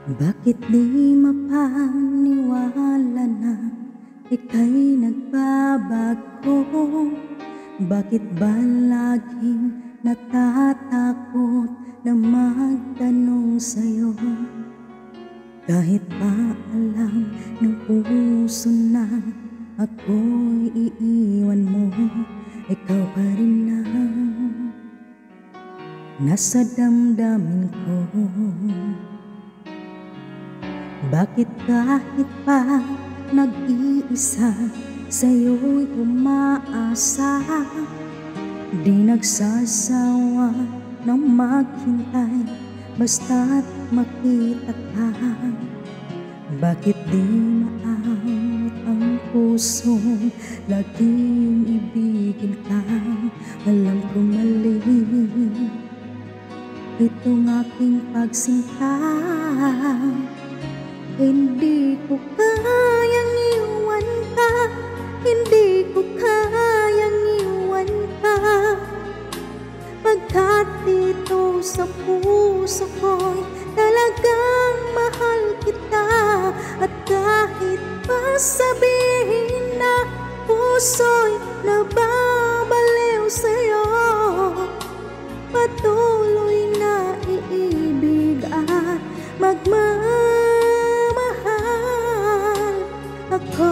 Bakit di mapaniwala na ika'y nagbabago? Bakit ba laging natatakot na magtanong sa'yo? Kahit ba alam ng puso na ako'y iiwan mo, ikaw pa rin na nasa damdamin ko. Bakit kahit pa nag-iisa sa'yo'y umaasa, di nagsasawa ng maghintay basta't makita ka? Bakit di maawat ang puso laging ibigin ka? Alam ko mali itong aking pagsinta. Hindi ko kayang iwan ka, hindi ko kayang iwan ka, pagkat dito sa puso ko'y talagang mahal kita. At kahit pa sabihin na puso'y nababaliw sa'yo, patuloy na iibig at magmamahal ako.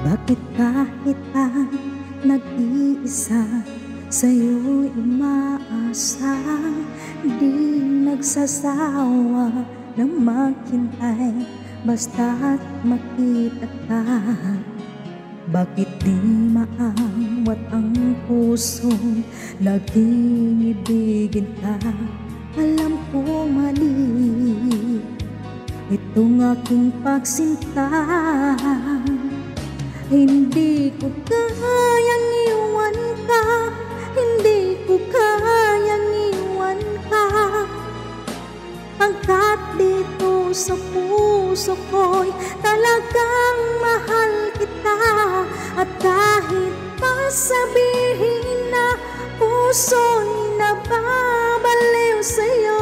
Bakit kahit pa nag-iisa sa'yo'y umaasa, di nagsasawa ng maghintay basta't makita ka? Bakit di maawat ang puso laging ibigin ka? Alam ko mali itong aking pagsinta. Hindi ko kayang iwan ka, hindi ko kayang iwan ka, pagkat dito sa puso ko'y talagang mahal kita. At kahit pa sabihin na puso'y nababaliw sa'yo,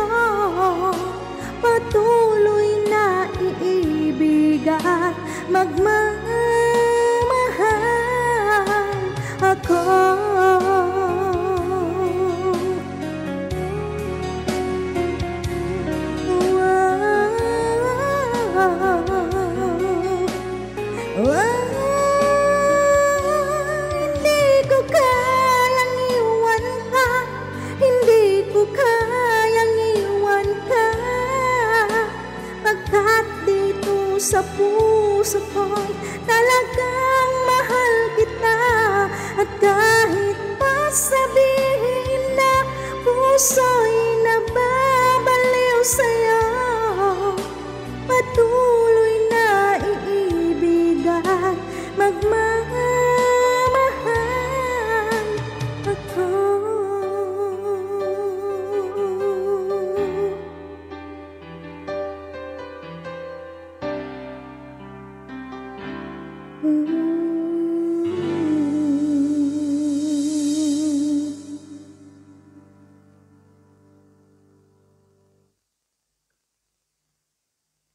patuloy na iibig at magmamahal ako. Hindi ko kayang iwan ka, hindi ko kayang iwan ka, pagkat dito sa puso ko'y talagang mahal kita. At kahit pa sabihin na puso'y nababaliw sa'yo, patuloy na iibig at magmamahal ako.